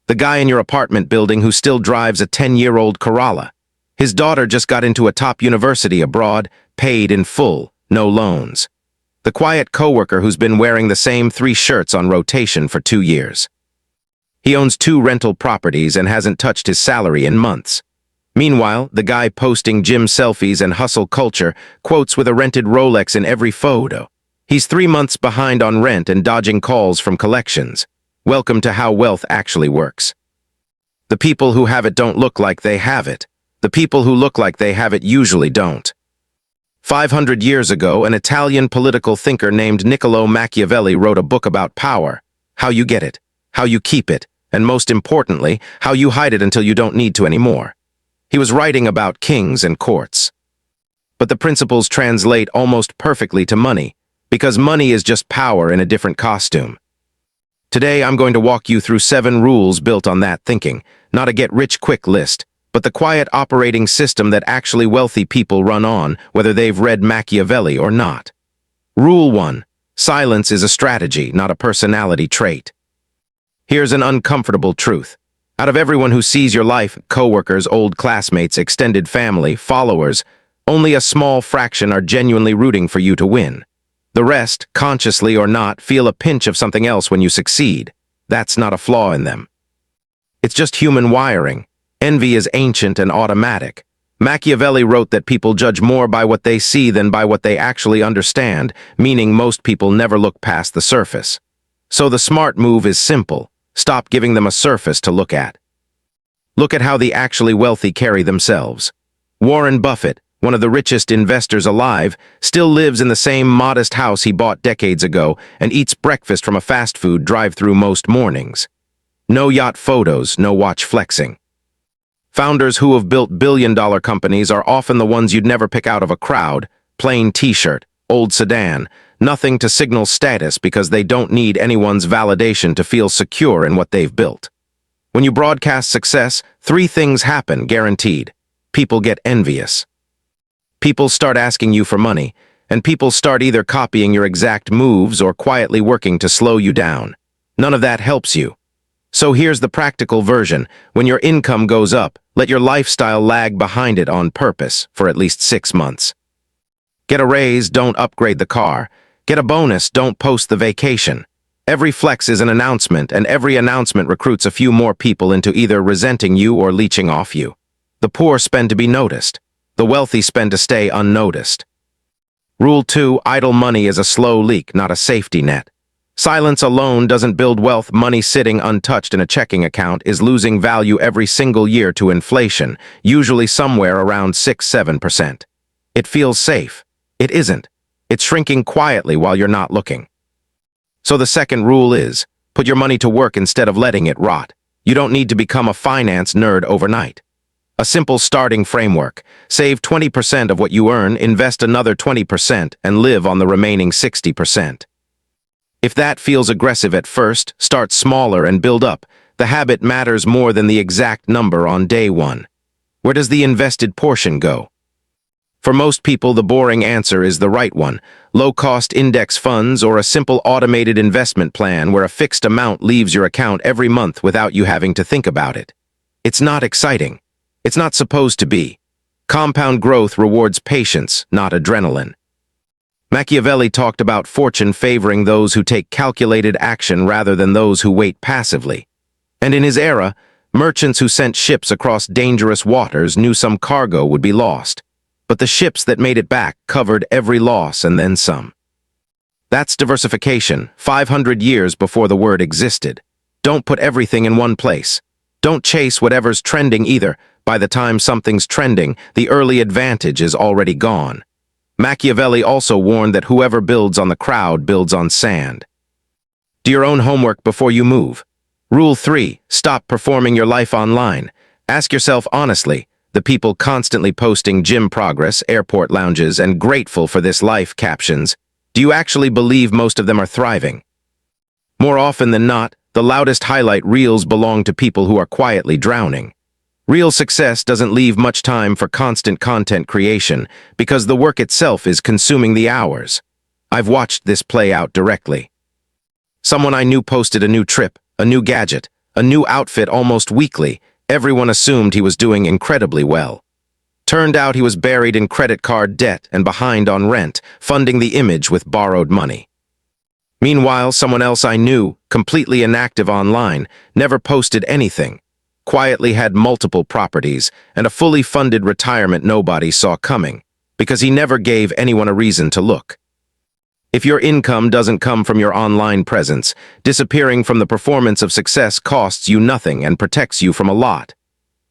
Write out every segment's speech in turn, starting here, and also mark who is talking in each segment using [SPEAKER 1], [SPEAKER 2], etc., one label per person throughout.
[SPEAKER 1] The guy in your apartment building who still drives a 10-year-old Corolla. His daughter just got into a top university abroad, paid in full, no loans. The quiet coworker who's been wearing the same 3 shirts on rotation for 2 years. He owns 2 rental properties and hasn't touched his salary in months. Meanwhile, the guy posting gym selfies and hustle culture quotes with a rented Rolex in every photo. He's 3 months behind on rent and dodging calls from collections. Welcome to how wealth actually works. The people who have it don't look like they have it. The people who look like they have it usually don't. 500 years ago, an Italian political thinker named Niccolo Machiavelli wrote a book about power, how you get it, how you keep it, and most importantly, how you hide it until you don't need to anymore. He was writing about kings and courts. But the principles translate almost perfectly to money, because money is just power in a different costume. Today, I'm going to walk you through 7 rules built on that thinking, not a get-rich-quick list, but the quiet operating system that actually wealthy people run on, whether they've read Machiavelli or not. Rule 1. Silence is a strategy, not a personality trait. Here's an uncomfortable truth. Out of everyone who sees your life, coworkers, old classmates, extended family, followers, only a small fraction are genuinely rooting for you to win. The rest, consciously or not, feel a pinch of something else when you succeed. That's not a flaw in them. It's just human wiring. Envy is ancient and automatic. Machiavelli wrote that people judge more by what they see than by what they actually understand, meaning most people never look past the surface. So the smart move is simple. Stop giving them a surface to look at. Look at how the actually wealthy carry themselves. Warren Buffett, one of the richest investors alive, still lives in the same modest house he bought decades ago and eats breakfast from a fast food drive-thru most mornings. No yacht photos, no watch flexing. Founders who have built billion-dollar companies are often the ones you'd never pick out of a crowd, plain t-shirt, old sedan, nothing to signal status because they don't need anyone's validation to feel secure in what they've built. When you broadcast success, 3 things happen, guaranteed. People get envious. People start asking you for money, and people start either copying your exact moves or quietly working to slow you down. None of that helps you. So here's the practical version. When your income goes up, let your lifestyle lag behind it on purpose for at least 6 months. Get a raise, don't upgrade the car. Get a bonus, don't post the vacation. Every flex is an announcement, and every announcement recruits a few more people into either resenting you or leeching off you. The poor spend to be noticed. The wealthy spend to stay unnoticed. Rule 2, idle money is a slow leak, not a safety net. Silence alone doesn't build wealth. Money sitting untouched in a checking account is losing value every single year to inflation, usually somewhere around 6–7%. It feels safe. It isn't. It's shrinking quietly while you're not looking. So the second rule is, put your money to work instead of letting it rot. You don't need to become a finance nerd overnight. A simple starting framework. Save 20% of what you earn, invest another 20%, and live on the remaining 60%. If that feels aggressive at first, start smaller and build up. The habit matters more than the exact number on day 1. Where does the invested portion go? For most people, the boring answer is the right one. Low-cost index funds or a simple automated investment plan where a fixed amount leaves your account every month without you having to think about it. It's not exciting. It's not supposed to be. Compound growth rewards patience, not adrenaline. Machiavelli talked about fortune favoring those who take calculated action rather than those who wait passively. And in his era, merchants who sent ships across dangerous waters knew some cargo would be lost. But the ships that made it back covered every loss and then some. That's diversification, 500 years before the word existed. Don't put everything in one place. Don't chase whatever's trending either. By the time something's trending, the early advantage is already gone. Machiavelli also warned that whoever builds on the crowd builds on sand. Do your own homework before you move. Rule 3, stop performing your life online. Ask yourself honestly, the people constantly posting gym progress, airport lounges, and grateful for this life captions, do you actually believe most of them are thriving? More often than not, the loudest highlight reels belong to people who are quietly drowning. Real success doesn't leave much time for constant content creation because the work itself is consuming the hours. I've watched this play out directly. Someone I knew posted a new trip, a new gadget, a new outfit almost weekly. Everyone assumed he was doing incredibly well. Turned out he was buried in credit card debt and behind on rent, funding the image with borrowed money. Meanwhile, someone else I knew, completely inactive online, never posted anything, quietly had multiple properties, and a fully funded retirement nobody saw coming, because he never gave anyone a reason to look. If your income doesn't come from your online presence, disappearing from the performance of success costs you nothing and protects you from a lot.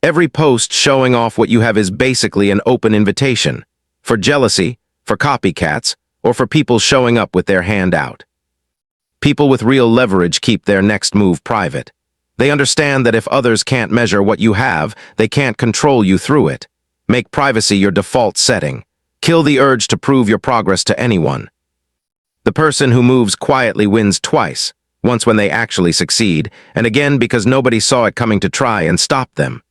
[SPEAKER 1] Every post showing off what you have is basically an open invitation, for jealousy, for copycats, or for people showing up with their hand out. People with real leverage keep their next move private. They understand that if others can't measure what you have, they can't control you through it. Make privacy your default setting. Kill the urge to prove your progress to anyone. The person who moves quietly wins twice, once when they actually succeed, and again because nobody saw it coming to try and stop them.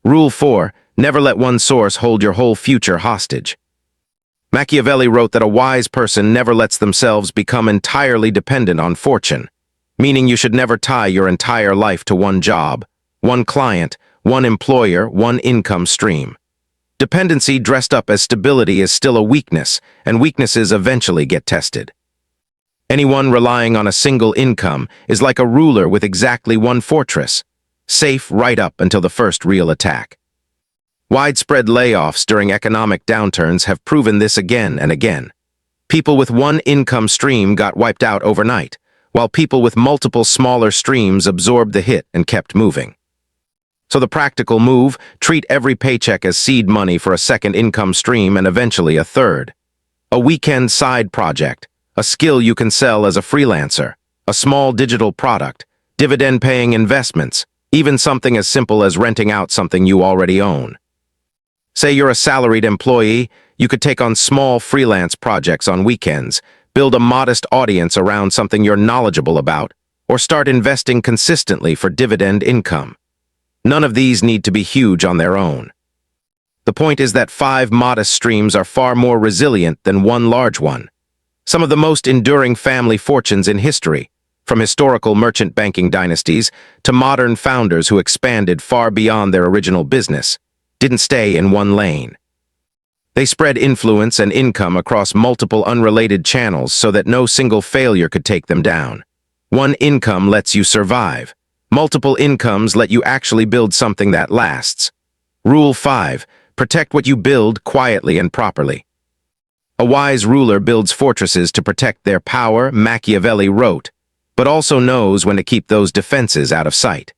[SPEAKER 1] Rule 4, never let one source hold your whole future hostage. Machiavelli wrote that a wise person never lets themselves become entirely dependent on fortune, meaning you should never tie your entire life to one job, one client, one employer, one income stream. Dependency dressed up as stability is still a weakness, and weaknesses eventually get tested. Anyone relying on a single income is like a ruler with exactly one fortress, safe right up until the first real attack. Widespread layoffs during economic downturns have proven this again and again. People with one income stream got wiped out overnight, while people with multiple smaller streams absorbed the hit and kept moving. So the practical move, treat every paycheck as seed money for a second income stream and eventually a third. A weekend side project, a skill you can sell as a freelancer, a small digital product, dividend-paying investments, even something as simple as renting out something you already own. Say you're a salaried employee, you could take on small freelance projects on weekends, build a modest audience around something you're knowledgeable about, or start investing consistently for dividend income. None of these need to be huge on their own. The point is that 5 modest streams are far more resilient than one large one. Some of the most enduring family fortunes in history, from historical merchant banking dynasties to modern founders who expanded far beyond their original business, didn't stay in one lane. They spread influence and income across multiple unrelated channels so that no single failure could take them down. One income lets you survive. Multiple incomes let you actually build something that lasts. Rule 5. Protect what you build quietly and properly. A wise ruler builds fortresses to protect their power, Machiavelli wrote, but also knows when to keep those defenses out of sight.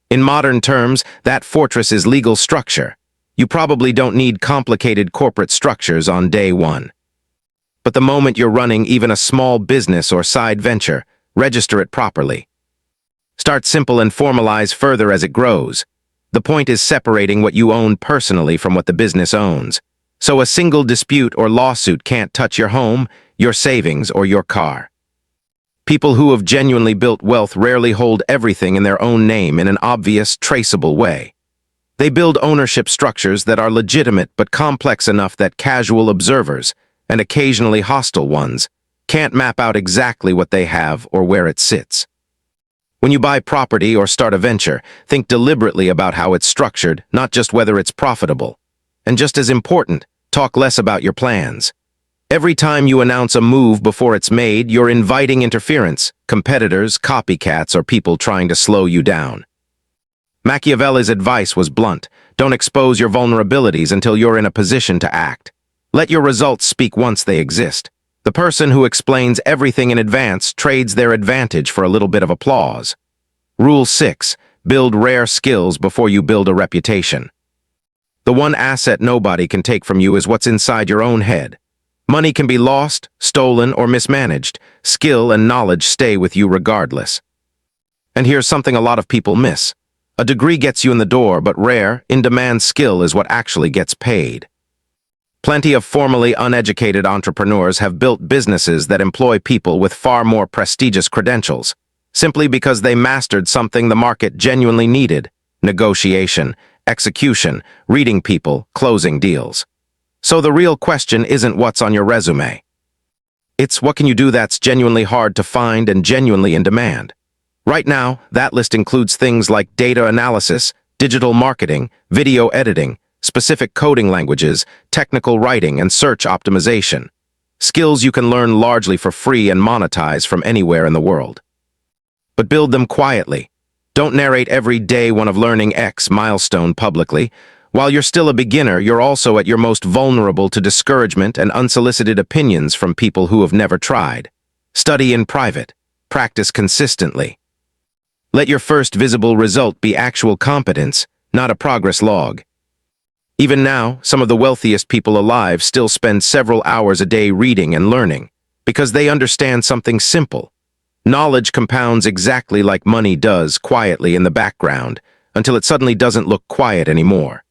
[SPEAKER 1] In modern terms, that fortress is legal structure. You probably don't need complicated corporate structures on day one. But the moment you're running even a small business or side venture, register it properly. Start simple and formalize further as it grows. The point is separating what you own personally from what the business owns. So a single dispute or lawsuit can't touch your home, your savings, or your car. People who have genuinely built wealth rarely hold everything in their own name in an obvious, traceable way. They build ownership structures that are legitimate but complex enough that casual observers, and occasionally hostile ones, can't map out exactly what they have or where it sits. When you buy property or start a venture, think deliberately about how it's structured, not just whether it's profitable. And just as important, talk less about your plans. Every time you announce a move before it's made, you're inviting interference, competitors, copycats, or people trying to slow you down. Machiavelli's advice was blunt. Don't expose your vulnerabilities until you're in a position to act. Let your results speak once they exist. The person who explains everything in advance trades their advantage for a little bit of applause. Rule 6. Build rare skills before you build a reputation. The one asset nobody can take from you is what's inside your own head. Money can be lost, stolen, or mismanaged. Skill and knowledge stay with you regardless. And here's something a lot of people miss. A degree gets you in the door, but rare, in-demand skill is what actually gets paid. Plenty of formerly uneducated entrepreneurs have built businesses that employ people with far more prestigious credentials, simply because they mastered something the market genuinely needed: negotiation, execution, reading people, closing deals. So the real question isn't what's on your resume. It's what can you do that's genuinely hard to find and genuinely in demand. Right now, that list includes things like data analysis, digital marketing, video editing, specific coding languages, technical writing, and search optimization. Skills you can learn largely for free and monetize from anywhere in the world. But build them quietly. Don't narrate every day one of learning X milestone publicly. While you're still a beginner, you're also at your most vulnerable to discouragement and unsolicited opinions from people who have never tried. Study in private. Practice consistently. Let your first visible result be actual competence, not a progress log. Even now, some of the wealthiest people alive still spend several hours a day reading and learning, because they understand something simple. Knowledge compounds exactly like money does quietly in the background, until it suddenly doesn't look quiet anymore.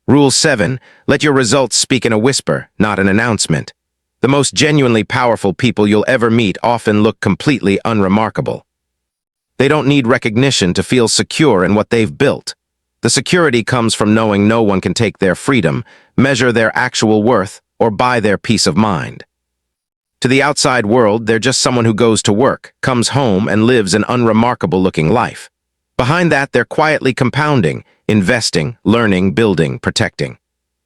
[SPEAKER 1] Rule 7. Let your results speak in a whisper, not an announcement. The most genuinely powerful people you'll ever meet often look completely unremarkable. They don't need recognition to feel secure in what they've built. The security comes from knowing no one can take their freedom, measure their actual worth, or buy their peace of mind. To the outside world, they're just someone who goes to work, comes home, and lives an unremarkable-looking life. Behind that, they're quietly compounding, investing, learning, building, protecting.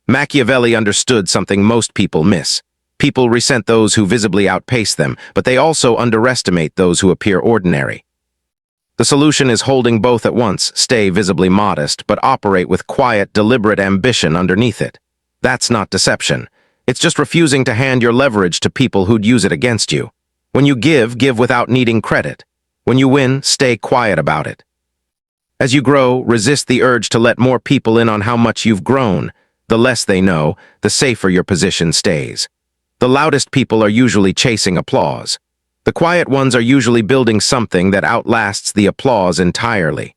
[SPEAKER 1] Machiavelli understood something most people miss. People resent those who visibly outpace them, but they also underestimate those who appear ordinary. The solution is holding both at once, stay visibly modest, but operate with quiet, deliberate ambition underneath it. That's not deception. It's just refusing to hand your leverage to people who'd use it against you. When you give, give without needing credit. When you win, stay quiet about it. As you grow, resist the urge to let more people in on how much you've grown. The less they know, the safer your position stays. The loudest people are usually chasing applause. The quiet ones are usually building something that outlasts the applause entirely.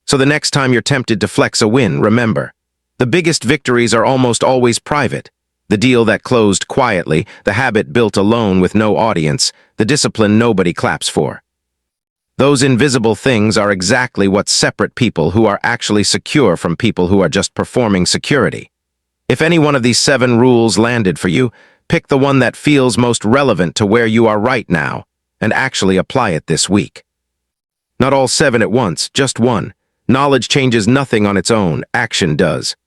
[SPEAKER 1] So the next time you're tempted to flex a win, remember, the biggest victories are almost always private. The deal that closed quietly, the habit built alone with no audience, the discipline nobody claps for. Those invisible things are exactly what separate people who are actually secure from people who are just performing security. If any one of these 7 rules landed for you, pick the one that feels most relevant to where you are right now, and actually apply it this week. Not all 7 at once, just one. Knowledge changes nothing on its own, action does.